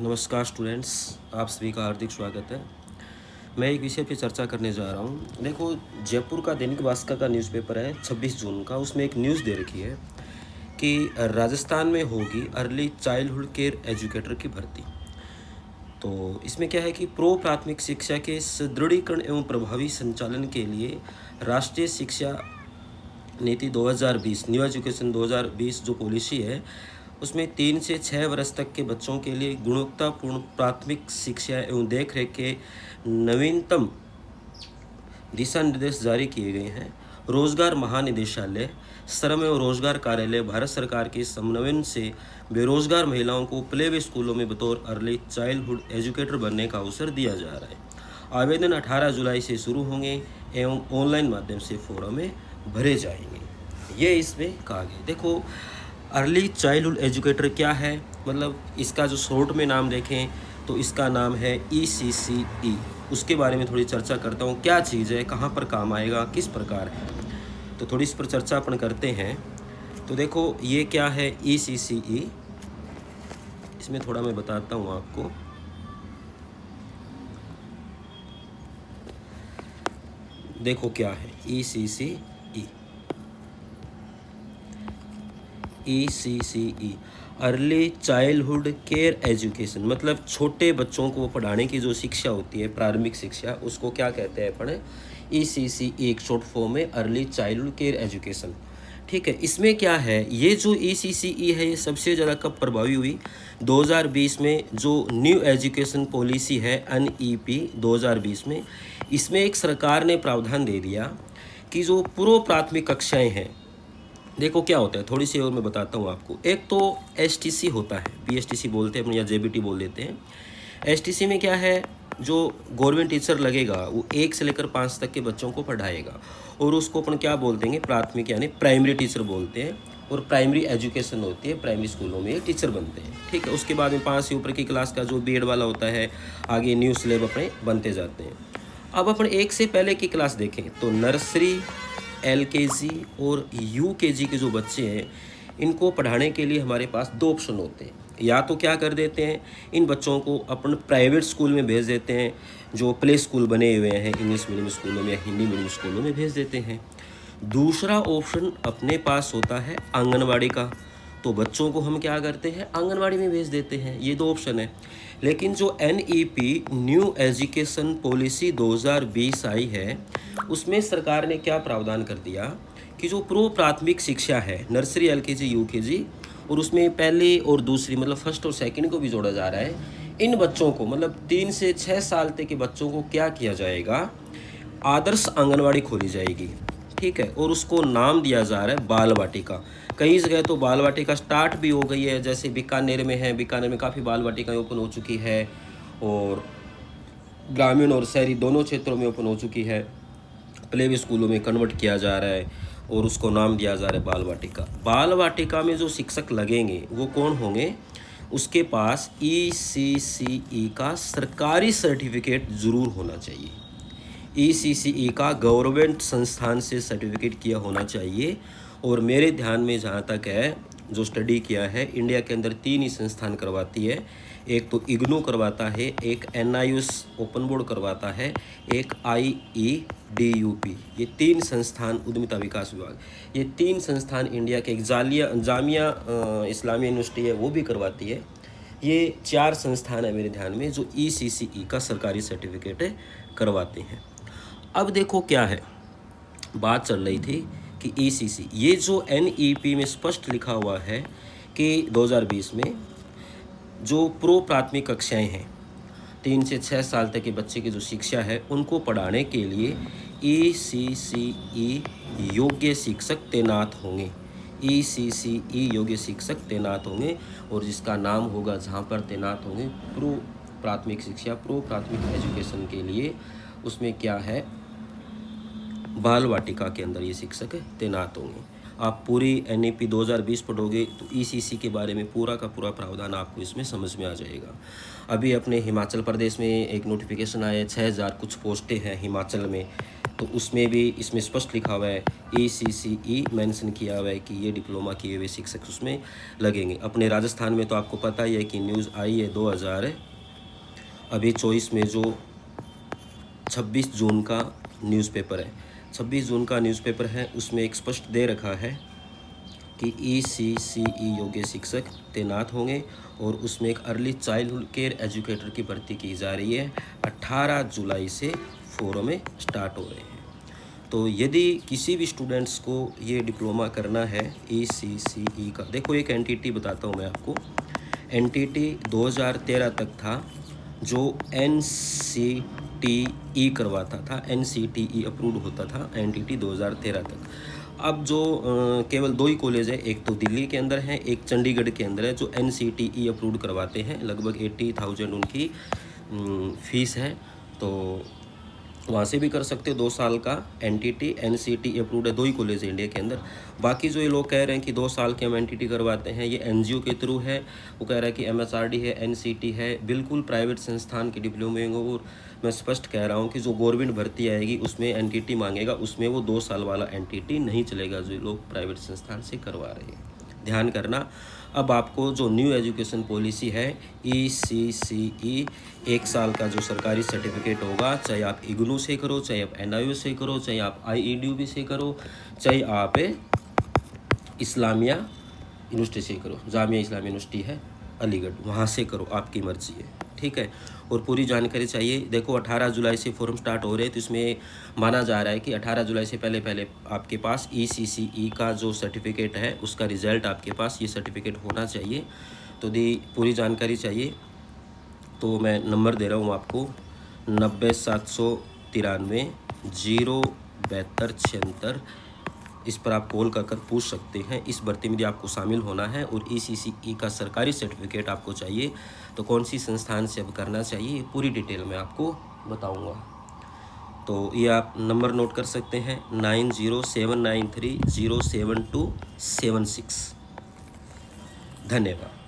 नमस्कार स्टूडेंट्स, आप सभी का हार्दिक स्वागत है। मैं एक विषय पे चर्चा करने जा रहा हूँ। देखो, जयपुर का दैनिक भास्कर का न्यूज़पेपर है 26 जून का। उसमें एक न्यूज़ दे रखी है कि राजस्थान में होगी अर्ली चाइल्डहुड केयर एजुकेटर की भर्ती। तो इसमें क्या है कि प्रो प्राथमिक शिक्षा के सुदृढ़ीकरण एवं प्रभावी संचालन के लिए राष्ट्रीय शिक्षा नीति 2020 न्यू एजुकेशन 2020 जो पॉलिसी है, उसमें 3 से 6 वर्ष तक के बच्चों के लिए गुणवत्तापूर्ण प्राथमिक शिक्षा एवं देखरेख के नवीनतम दिशा निर्देश जारी किए गए हैं। रोजगार महानिदेशालय, श्रम एवं रोजगार कार्यालय भारत सरकार के समन्वय से बेरोजगार महिलाओं को प्ले वे स्कूलों में बतौर अर्ली चाइल्डहुड एजुकेटर बनने का अवसर दिया जा रहा है। आवेदन 18 जुलाई से शुरू होंगे एवं ऑनलाइन माध्यम से फॉर्म में भरे जाएंगे, ये इसमें कहा गया। देखो, अर्ली चाइल्डहुड एजुकेटर क्या है, मतलब इसका जो शॉर्ट में नाम देखें तो इसका नाम है ECCE। उसके बारे में थोड़ी चर्चा करता हूँ, क्या चीज़ है, कहाँ पर काम आएगा, किस प्रकार है, तो थोड़ी इस पर चर्चा अपन करते हैं। तो देखो, ये क्या है ECCE, इसमें थोड़ा मैं बताता हूँ आपको। देखो क्या है ECCE, early childhood care education, मतलब छोटे बच्चों को पढ़ाने की जो शिक्षा होती है, प्रारंभिक शिक्षा, उसको क्या कहते हैं अपन, ECCE एक शॉर्ट फॉर्म में अर्ली चाइल्डहुड केयर एजुकेशन। ठीक है, इसमें क्या है, ये जो ECCE है ये सबसे ज़्यादा कब प्रभावी हुई, 2020 में जो न्यू एजुकेशन पॉलिसी है NEP 2020 में, इसमें एक सरकार ने प्रावधान दे दिया कि जो पूर्व प्राथमिक कक्षाएं हैं, देखो क्या होता है, थोड़ी सी और मैं बताता हूँ आपको। एक तो STC होता है, PSTC बोलते हैं अपन या JBT बोल देते हैं। STC में क्या है, जो गवर्नमेंट टीचर लगेगा वो 1 से लेकर 5 तक के बच्चों को पढ़ाएगा, और उसको अपन क्या बोलते हैं, प्राथमिक यानी प्राइमरी टीचर बोलते हैं। और प्राइमरी एजुकेशन होती है, प्राइमरी स्कूलों में ये टीचर बनते हैं। ठीक है, उसके बाद में 5 से ऊपर की क्लास का जो B.Ed वाला होता है, आगे न्यू सिलेबस अपने बनते जाते हैं। अब अपन 1 से पहले की क्लास देखें तो नर्सरी, LKG और UKG के जो बच्चे हैं, इनको पढ़ाने के लिए हमारे पास 2 ऑप्शन होते हैं। या तो क्या कर देते हैं, इन बच्चों को अपन प्राइवेट स्कूल में भेज देते हैं, जो प्ले स्कूल बने हुए हैं इंग्लिश मीडियम स्कूलों में या हिंदी मीडियम स्कूलों में भेज देते हैं। दूसरा ऑप्शन अपने पास होता है आंगनवाड़ी का, तो बच्चों को हम क्या करते हैं, आंगनवाड़ी में भेज देते हैं। ये 2 ऑप्शन है। लेकिन जो NEP न्यू एजुकेशन पॉलिसी 2020 आई है, उसमें सरकार ने क्या प्रावधान कर दिया कि जो पूर्व प्राथमिक शिक्षा है, नर्सरी, LKG, UKG, और उसमें पहली और दूसरी मतलब फर्स्ट और सेकंड को भी जोड़ा जा रहा है, इन बच्चों को मतलब 3 से 6 साल तक के बच्चों को क्या किया जाएगा, आदर्श आंगनवाड़ी खोली जाएगी। ठीक है, और उसको नाम दिया जा रहा है बाल वाटिका। कई जगह तो बाल वाटिका स्टार्ट भी हो गई है, जैसे बीकानेर में है, बीकानेर में काफ़ी बाल वाटिकाएँ ओपन हो चुकी है, और ग्रामीण और शहरी दोनों क्षेत्रों में ओपन हो चुकी है। प्ले वे स्कूलों में कन्वर्ट किया जा रहा है और उसको नाम दिया जा रहा है बाल वाटिका। बाल वाटिका में जो शिक्षक लगेंगे वो कौन होंगे, उसके पास ECCE का सरकारी सर्टिफिकेट ज़रूर होना चाहिए। ECCE का गवर्नमेंट संस्थान से सर्टिफिकेट किया होना चाहिए। और मेरे ध्यान में जहाँ तक है, जो स्टडी किया है, इंडिया के अंदर 3 ही संस्थान करवाती है। एक तो IGNOU करवाता है, एक NIOS ओपन बोर्ड करवाता है, एक IEDUP। ये 3 संस्थान, उद्यमिता विकास विभाग, ये 3 संस्थान इंडिया के, एक जामिया इस्लामिया यूनिवर्सिटी है वो भी करवाती है। ये 4 संस्थान है मेरे ध्यान में जो ECCE का सरकारी सर्टिफिकेट करवाते हैं। अब देखो क्या है, बात चल रही थी कि ECC, ये जो NEP में स्पष्ट लिखा हुआ है कि 2020 में जो पूर्व प्राथमिक कक्षाएं हैं, 3 से 6 साल तक के बच्चे की जो शिक्षा है, उनको पढ़ाने के लिए ECCE योग्य शिक्षक तैनात होंगे। ECCE योग्य शिक्षक तैनात होंगे, और जिसका नाम होगा जहाँ पर तैनात होंगे पूर्व प्राथमिक शिक्षा, पूर्व प्राथमिक एजुकेशन के लिए, उसमें क्या है, बाल वाटिका के अंदर ये शिक्षक तैनात होंगे। आप पूरी NEP 2020 पढ़ोगे तो ECC के बारे में पूरा का पूरा प्रावधान आपको इसमें समझ में आ जाएगा। अभी अपने हिमाचल प्रदेश में एक नोटिफिकेशन आया है, 6000 कुछ पोस्टें हैं हिमाचल में, तो उसमें भी इसमें स्पष्ट लिखा हुआ है ECCE मेंशन किया हुआ है कि ये डिप्लोमा किए हुए शिक्षक उसमें लगेंगे। अपने राजस्थान में तो आपको पता ही है कि न्यूज़ आई है 2024 में जो 26 जून का न्यूज़पेपर है, 26 जून का न्यूज़पेपर है, उसमें एक स्पष्ट दे रखा है कि ECCE योग्य शिक्षक तैनात होंगे और उसमें एक अर्ली चाइल्डहुड केयर एजुकेटर की भर्ती की जा रही है। 18 जुलाई से फॉर्म स्टार्ट हो रहे हैं। तो यदि किसी भी स्टूडेंट्स को ये डिप्लोमा करना है ECCE का, देखो एक एनटीटी बताता हूँ मैं आपको। एनटीटी 2013 तक था जो NCTE करवाता था, NCTE अप्रूव्ड होता था एनटीटी 2013 तक। अब जो केवल 2 ही कॉलेज है, एक तो दिल्ली के अंदर है, एक चंडीगढ़ के अंदर है, जो NCTE अप्रूव्ड करवाते हैं। लगभग 80,000 उनकी फ़ीस है, तो वहाँ से भी कर सकते हो। 2 साल का एनटीटी NCTE अप्रूव्ड है, 2 ही कॉलेज है इंडिया के अंदर। बाकी जो ये लोग कह रहे हैं कि 2 साल के हम एनटीटी करवाते हैं, ये NGO के थ्रू है। वो कह रहा है कि MSRD है, NCT है, बिल्कुल प्राइवेट संस्थान के डिप्लोमे होंगे। और मैं स्पष्ट कह रहा हूँ कि जो गवर्नमेंट भर्ती आएगी उसमें एनटीटी मांगेगा, उसमें वो 2 साल वाला एनटीटी नहीं चलेगा जो लोग प्राइवेट संस्थान से करवा रहे हैं। ध्यान करना। अब आपको जो न्यू एजुकेशन पॉलिसी है ECCE, 1 साल का जो सरकारी सर्टिफिकेट होगा, चाहे आप इग्नू से करो, चाहे आप NIU से करो, चाहे आप IEDU से करो, चाहे आप इस्लामिया यूनिवर्सिटी से करो, जामिया इस्लामिया यूनिवर्सिटी है अलीगढ़, वहाँ से करो, आपकी मर्जी है, ठीक है। और पूरी जानकारी चाहिए। देखो 18 जुलाई से फॉर्म स्टार्ट हो रहे हैं, तो इसमें माना जा रहा है कि 18 जुलाई से पहले आपके पास ECCE का जो सर्टिफिकेट है उसका रिज़ल्ट आपके पास ये सर्टिफिकेट होना चाहिए। तो पूरी जानकारी चाहिए तो मैं नंबर दे रहा हूँ आपको 90,793 07276। इस पर आप कॉल कर पूछ सकते हैं। इस भर्ती में यदि आपको शामिल होना है और ECCE का सरकारी सर्टिफिकेट आपको चाहिए तो कौन सी संस्थान से अब करना चाहिए, पूरी डिटेल में आपको बताऊंगा। तो ये आप नंबर नोट कर सकते हैं 90,793 07276। धन्यवाद।